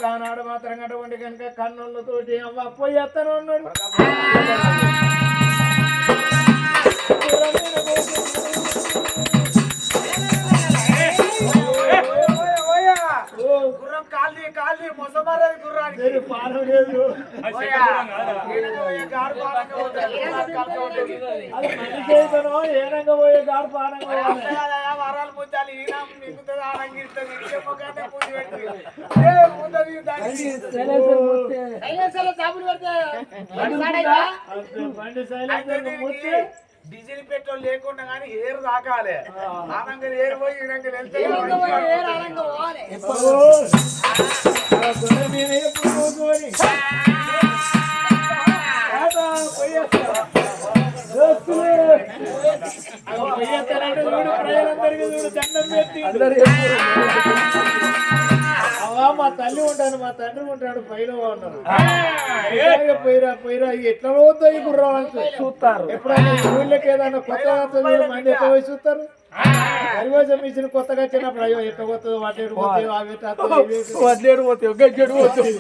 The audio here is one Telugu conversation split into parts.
దానాడు మాత్రం అటువంటి కనుక కన్నులతోటి అవ్వ పోయి ఎత్తను ఉన్నాడు. గుర్రం కాలి కాలి మొసమారది గుర్రానికి పానం లేదు. ఏనంగా పోయే గారు పానంగా వరాలు ముచ్చాలి ఈయన మిగుతుంది ఆనంగిస్తుంది పూజ పెట్టి డీజిల్ పెట్రోల్ లేకుండా కానీ ఏరు తాకాలి ఆనంగా ఏరు పోయి ఈనంగా వెళ్తే అవా మా తల్లి ఉంటాను మా తండ్రి ఉంటాడు పైన ఉన్నారు. పోయిరా పోయిరా ఎట్లా పోతా ఈ గుర్రాలు చూస్తారు. ఎప్పుడైనా ఊళ్ళకి ఏదైనా కొత్తగా మంది ఎట్లా పోయి చూస్తారు. పరివేశం ఇచ్చిన కొత్తగా వచ్చినప్పుడు అయ్యో ఎట్లా పోతుందో వాటేడు పోతాయి వడ్లేడు పోతాయి గడ్డేడు పోతాయి.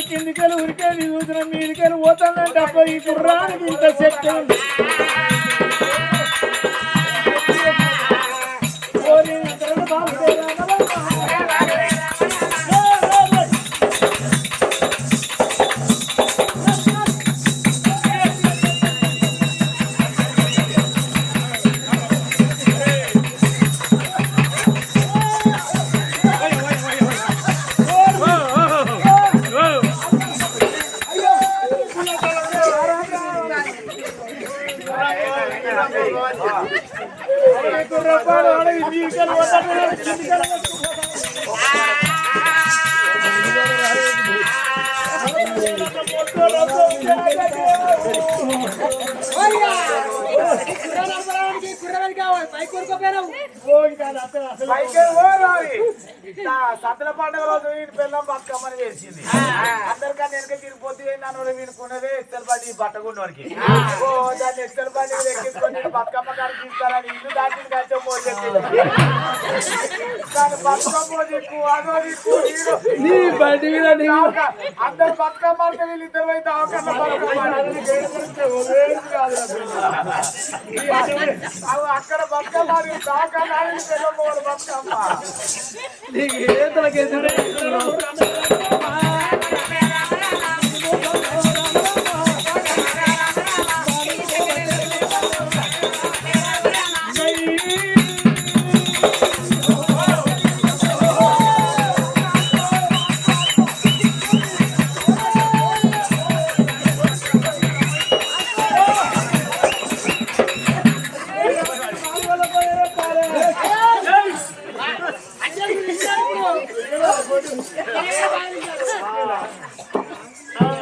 కిందికెళ్ళి ఉరికెళ్ళి చూసిన మీదికెళ్ళి పోతానంటే అప్పుడు ఈ కుర్రానికి ఇంత శక్తి ఉంది. సత్తల పండుగ రోజు వీడి పిల్లం బతుకమ్మని వేసింది. అందరికన్నా వెనక తిరిగిపోతే నన్ను వినుకున్నదే ఎక్సెల్ బండి బట్టగుండోనికి దాన్ని ఎక్సెల్ బండి ఎక్కించుకొని బతుకమ్మ గారికి తీస్తారని ఇల్లు దాటి కంటే మోజెక్కి దాని బతుకమ్మ దిక్కు అదో దిక్కు అందరు బతుకమ్మ అంటే వీళ్ళిద్దరు అయితే అక్కడ బతుకమ్మ దాకా బతుకమ్మ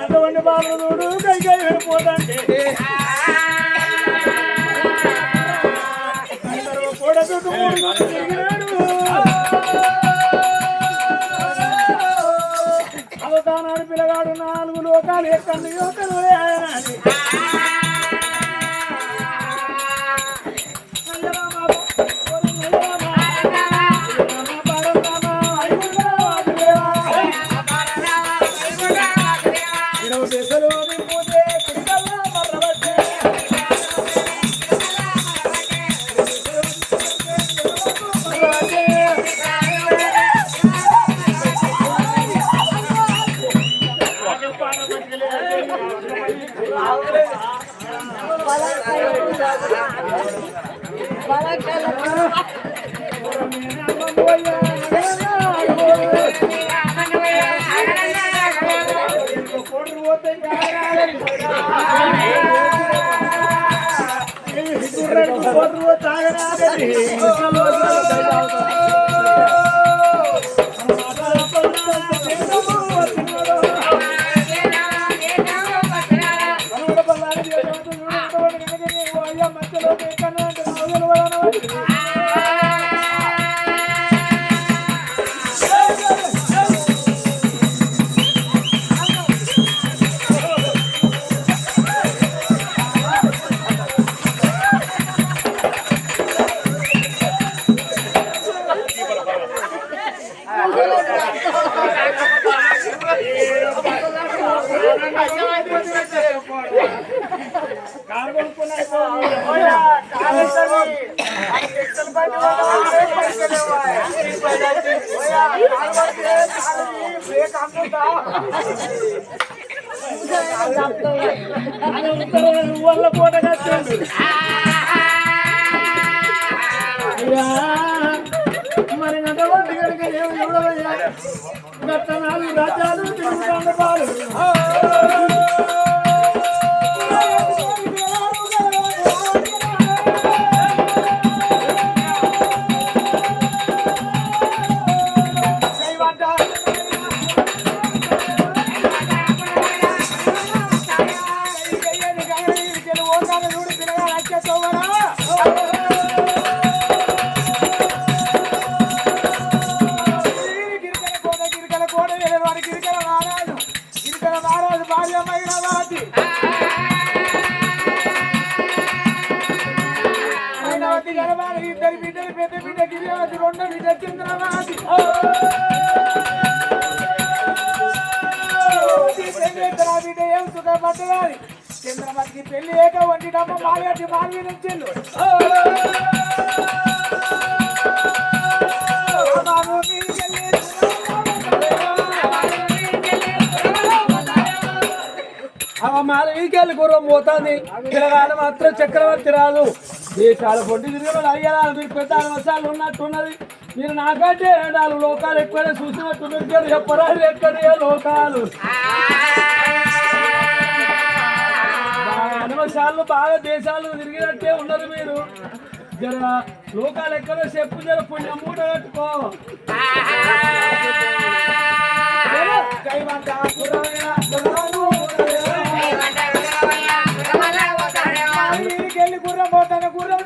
అటువంటి బాబుడు కైగా వెళ్ళిపోతాంటే అవతానాడు పిల్లగాడు 4 లోకాలు ఎక్కడి యోకలు ఆయనాని పోతే తాగనాగని వల్ల పూట కట్టాడు మరి గంటవంటి కనుక ఏమి చూడవయ్యా గట్ట 4 రాజ్యాలు తిరుగుతాండ పాలు ఇద్దరు బిడ్డలు పెద్ద బిడ్డ గిరియాది 2 బిడ్డ చంద్రవాది బిడ్డ ఏం సుఖపడ్డదాని చంద్రమతికి పెళ్లి ఏక వండినమ్మ మాగట్టి మాల్వి నుంచి మాలవీకెళ్ళి గుర్రం పోతుంది పిల్లగాడు మాత్రం చక్రవర్తి రాదు దేశాల పొండి తిరిగి అయ్యారా మీరు పెద్ద అవసరాలు ఉన్నట్టున్నది మీరు నాకంటే 4 లోకాలు ఎక్కువనే చూసినట్టు మీరు చెప్పరాలు ఎక్కడే లోకాలు అనుమశాలు బాగా దేశాలు తిరిగినట్టే ఉన్నది మీరు జర లోకాలు ఎక్కడో చెప్పు జర పుణ్యం మూట కట్టుకో గుర్రం పోతాను గుర్రం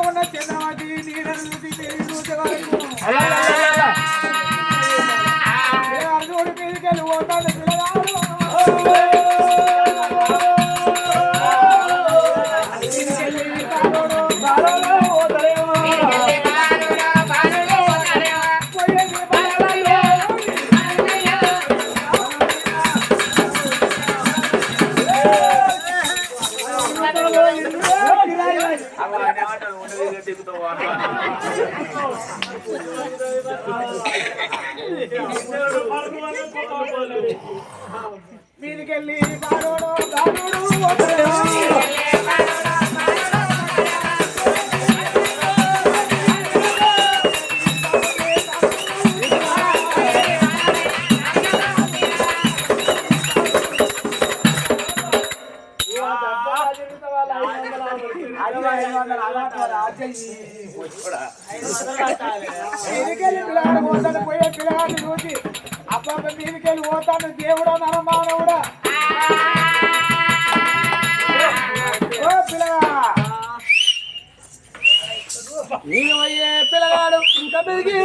ఉన్న చంద్రమతి అర్జునుడి మీదకెళ్ళి పోతాను మీదికెళ్ళి బాడోడు మీదికెళ్ళి పిల్లగాడు పోతాను పోయే పిల్లగాడిని చూసి అబ్బాబ మీదికెళ్ళి పోతాను దేవుడా నరమానవుడా ఓ పిల్లగా నేను అయ్యే పిల్లగాడు ఇంకా పెరిగి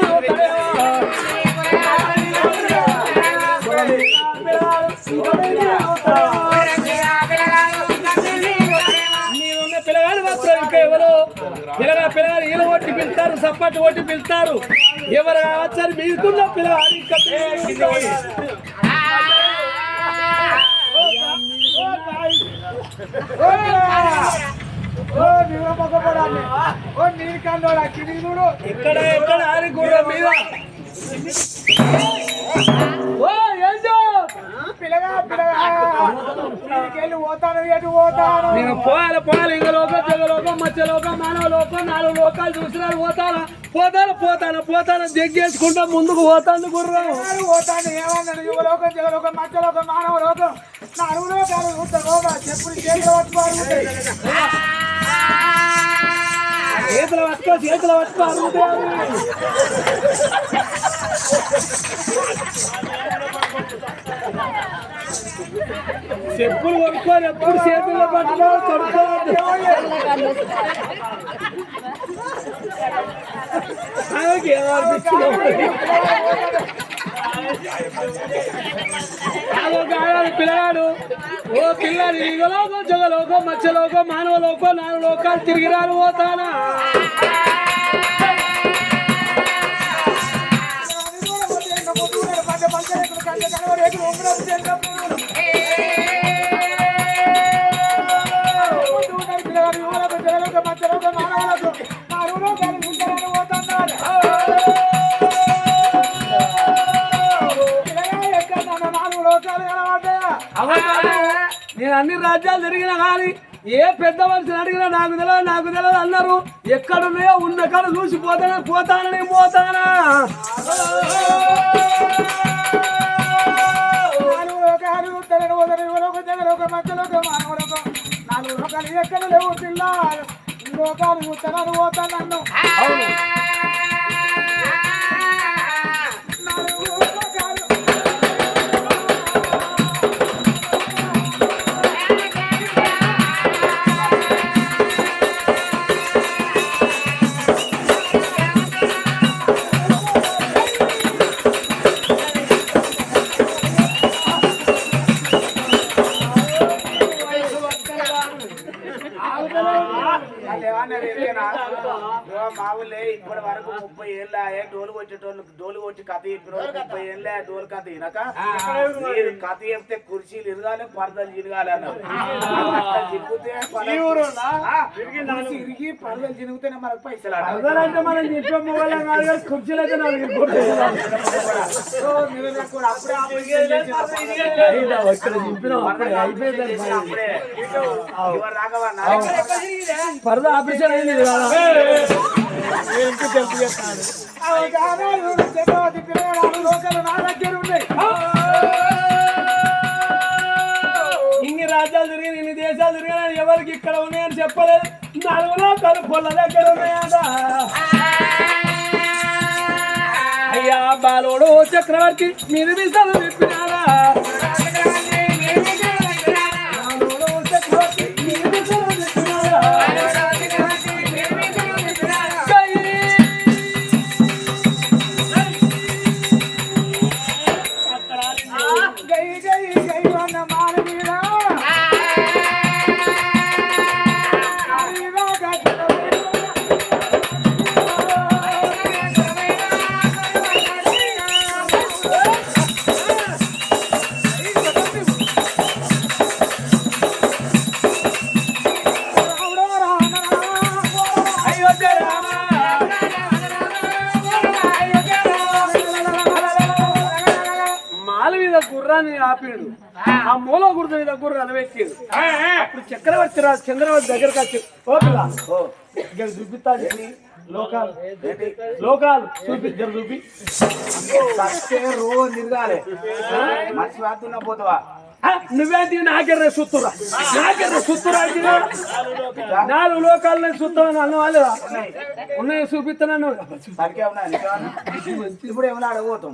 నేనున్న పిల్లగాడు మాత్రం ఇంకా ఎవరు పిల్లగాడు ఈల కొట్టి పిలుస్తారు సప్పట్టు కొట్టి పిలుస్తారు ఎవరు కావచ్చని మీకున్న పిల్లగాడు ఇంకా ఎక్కడ ఎక్కడ ఆరి గుర్రం మీద పిల్లగా వెళ్ళి పోతాను ఎటు పోతాను నేను పోవాలి ఇంక లోకం జగలోకం మధ్యలోకం మానవ లోకం 4 లోకాలు చూసినా పోతాను జగ్గేసుకుంటా ముందుకు పోతాను గుర్రం పోతాను ఏమన్నాడు యువలోకం జగలోకం మధ్యలోకం మానవ లోకం 4 లోకాలు చెప్పులు చేతులు పట్టుకోవాలి చేతులు పట్టుకో చెప్పులు కొనుక్కొని ఎప్పుడు చేతుల్లో పట్టుకో కొనుక్కోవద్దు పిల్లగాడు ఓ పిల్లలు యుగలోకం జగలోకం మధ్యలోకం మానవ లోకం 4 లోకాలు తిరిగి రాను పోతానా నేను అన్ని రాజ్యాలు తిరిగినా కానీ ఏ పెద్ద మనిషిని అడిగినా నాకు తెలియదు అన్నారు ఎక్కడున్నాయో ఉన్న కాడ చూసి పోతానా ఎక్కడ లేవు పిల్ల లోకాలు చూస్తాను పోతాను మా ఊళ్ళే ఇప్పటి వరకు 30 ఏళ్ళ డోలు కొట్టి కథ చెప్పిన 30 ఏళ్ళ డోలు కథ వినక మీరు కథ చెప్తే కుర్చీలు ఇరగాలి పరదలు చిరగాలి అన్నారు ఇరిగి పరదలు చిరుగుతేనే మనకు పైసలు అంటే మనం చెప్పే కుర్చీలు అయితే పరద ఆపరేషన్ అయింది ఇన్ని రాజ్యాలు తిరిగి ఇన్ని దేశాలు తిరిగి ఎవరికి ఇక్కడ ఉన్నాయని చెప్పలేదు 4 లోకాలు పొల్ల దగ్గర ఉన్నాయట అయ్యా బాలోడు చక్రవర్తి మీరు విషయాలు చెప్పినారా గుర్రాన్ని ఆపిడు ఆ మూల గుర్రం మీద గుర్రాన్ని పెట్టిండు అప్పుడు చక్రవర్తి రాజు చంద్రవర్తి దగ్గరకు వచ్చి ఇక్కడ చూపిస్తాడు లోకాలు చూపి రోజు తిరగాలి మనిషి వాడుతున్నా పోతావా నువ్వేంటి నాకెర్ర సుత్తురా 4 లోకాలని సుత్తమని అన్నవాళ్ళు ఉన్నాయి చూపిస్తున్నాను ఇప్పుడు ఏమన్నా అడగబోతాం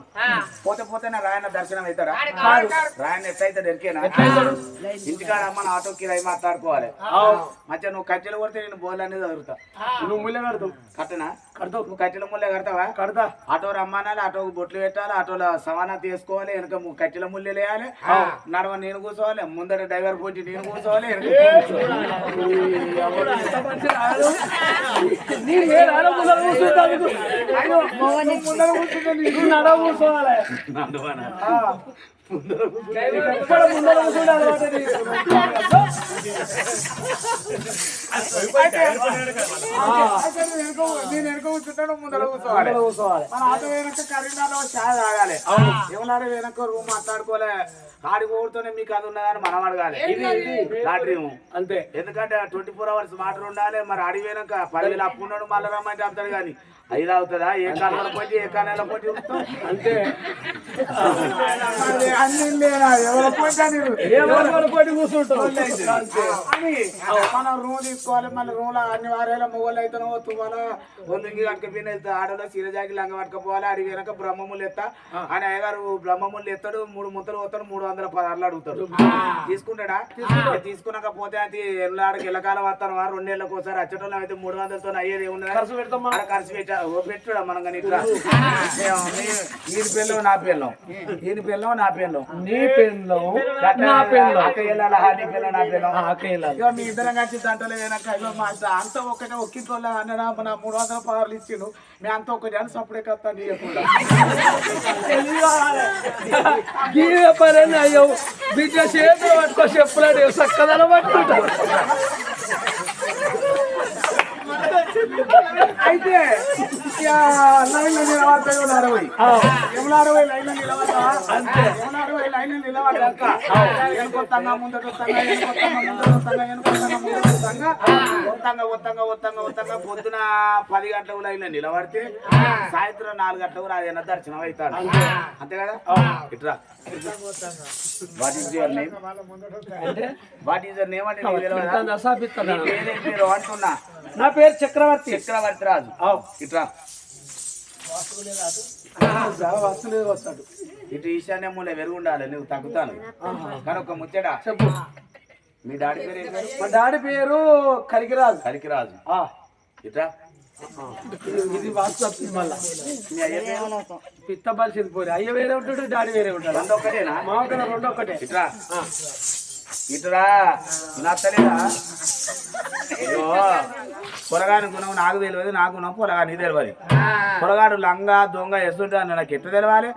పోతే నా రాయన దర్శనం అవుతారా రాయన ఎట్లయితే దొరికేనా ఇంటికాడ అమ్మ ఆటో కిరాయి మాట్లాడుకోవాలి మధ్య నువ్వు కట్టెలు కొడితే నేను బోల్ అనేది చదువుతా నువ్వు ముళ్ళ కడతావు కట్టనా కడతావు నువ్వు కట్టెల ముళ్ళే కడతావా కడతా ఆటో రమ్మానాలి ఆటోకు బొట్లు పెట్టాలి ఆటోలో సమానా తీసుకోవాలి వెనక కట్టెల ముళ్ళే వేయాలి నడవ నేను కూర్చోవాలి ముందర డ్రైవర్ పోటీ నేను కూర్చోవాలి ముందర కూర్చుంటుంది ఇటు నడ కూర్చోవాలి ఎక్కడ ముందర కూర్చుంటే అలవాటు నేను వెనుక కూర్చుంటాను ముందర కూర్చోవాలి కూర్చోవాలి మన ఆటో వెనక కరీంనగర్లో చాయ్ తాగాలి ఎవరు వెనక రూమ్ మాట్లాడుకోలే ఆడి ఊరితోనే మీకు అది ఉన్నదని మనం అడగాలి లాటరీ అంతే ఎందుకంటే 24 hours వాటర్ ఉండాలి మరి అడిగి వెనక 10,000 అప్పు ఉన్నాడు మళ్ళీ రమ్మంటే అంటాడు కానీ ఐదు అవుతుందా ఏ కాలంలో పోటీ ఏ కాలంలో పోటీ అంతే అన్ని ఎవరు పోటీ కూర్చుంటాం అని మనం రూమ్ తీసుకోవాలి మళ్ళీ రూమ్ లో అన్ని వారేళ్ళ మొగోళ్ళు అయితే తువ్వాలా ఒందుంగి కట్టుకపోయిన వెళ్తా ఆడలో చీరజాకి లంగ పట్టుకపోవాలి అడిగి వెనక బ్రహ్మములు ఎత్తా అని అయ్యగారు బ్రహ్మములు ఎత్తాడు 3 ముద్దలు పోతాడు 316 అడుగుతాడు తీసుకుంటాడా తీసుకున్నాక పోతే అది ఎల్లాడికి ఎల్లకాలం వస్తాను 2 నెలలకు ఒకసారి వచ్చేటోళ్ళు అయితే 300తో అయ్యేది ఏమున్నది ఖర్చు పెట్టా పెట్టుడా మనం కానీ ఇట్లా ఈయన పిల్లలు నా పిల్లం ఈయన పిల్లం నా పిల్లం నీ పెళ్ళం నా పెళ్ళం అక్క వెళ్ళాలా నీ పిల్లం నా పిల్లం అక్క వెళ్ళాలి ఇక మీ ఇద్దరం కలిసి దాంట్లో వెనక అంత ఒకటే ఒక్కింట్లో అన్న మన 300 పవర్లు ఇచ్చిండు మీ అంత ఒకటి అని సప్పుడే కత్తా నీయకుండా అయ్యో బిడ్డ చేతులు పట్టుకో చెప్పులాడు చక్కదన పట్టుకుంటారు అయితే లైన్లో నిలబడతాయి 60 60 లైన్లో నిలబడతా అంతే 60 లైన్లో నిలబడ్డాక వెనుకొత్తంగా ముందటొత్తంగా ఒత్తంగా పొద్దున 10 గంటలకు లైన్లో నిలబడితే సాయంత్రం 4 గంటలకు రాజన్న దర్శనం అవుతాడు అంతే కదా ఇట్రా what is your name what is your name అంటే పేరు అంటున్నా నా పేరు చక్రవర్తి చక్రవర్తి రాజు ఇట్రా వస్తులేదు వస్తాడు ఇటు ఈశాన్య మూల వెరుగుండాలి నువ్వు తగ్గుతాను కానీ ఒక ముచ్చట చెప్పు మీ డాడీ పేరు ఏం పేరు? మా డాడీ పేరు కరికిరాజు హరికిరాజు ఇట్రా ఇది వాట్సాప్ మళ్ళా మీ అయ్య పేరు పిత్తబలిసింది పోయి అయ్య వేరే ఉంటాడు డాడీ వేరే ఉంటాడు రెండు ఒక్కటేనా మామూలుగా రెండు ఒక్కటే ఇట్రా ఇట్రా నచ్చలేదా పొలగాని గుణం నాకు తెలియదు నా గుణం పొలగానికి తెలియదు పొలగాడు లంగా దొంగ ఎస్తుంటే నాకు ఎట్లా తెలవాలి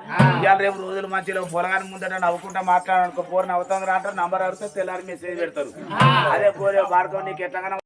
ఇవాళ రేపు రోజులు మంచిలో పొలగాని ముందట నవ్వుకుంటా మాట్లాడాలనుకో పోరు నవ్వుతుంది అంటారు నంబర్ అడిగితే తెల్లారి మెసేజ్ పెడతారు అదే పోరే భార్గవ్ నీకు ఎట్లా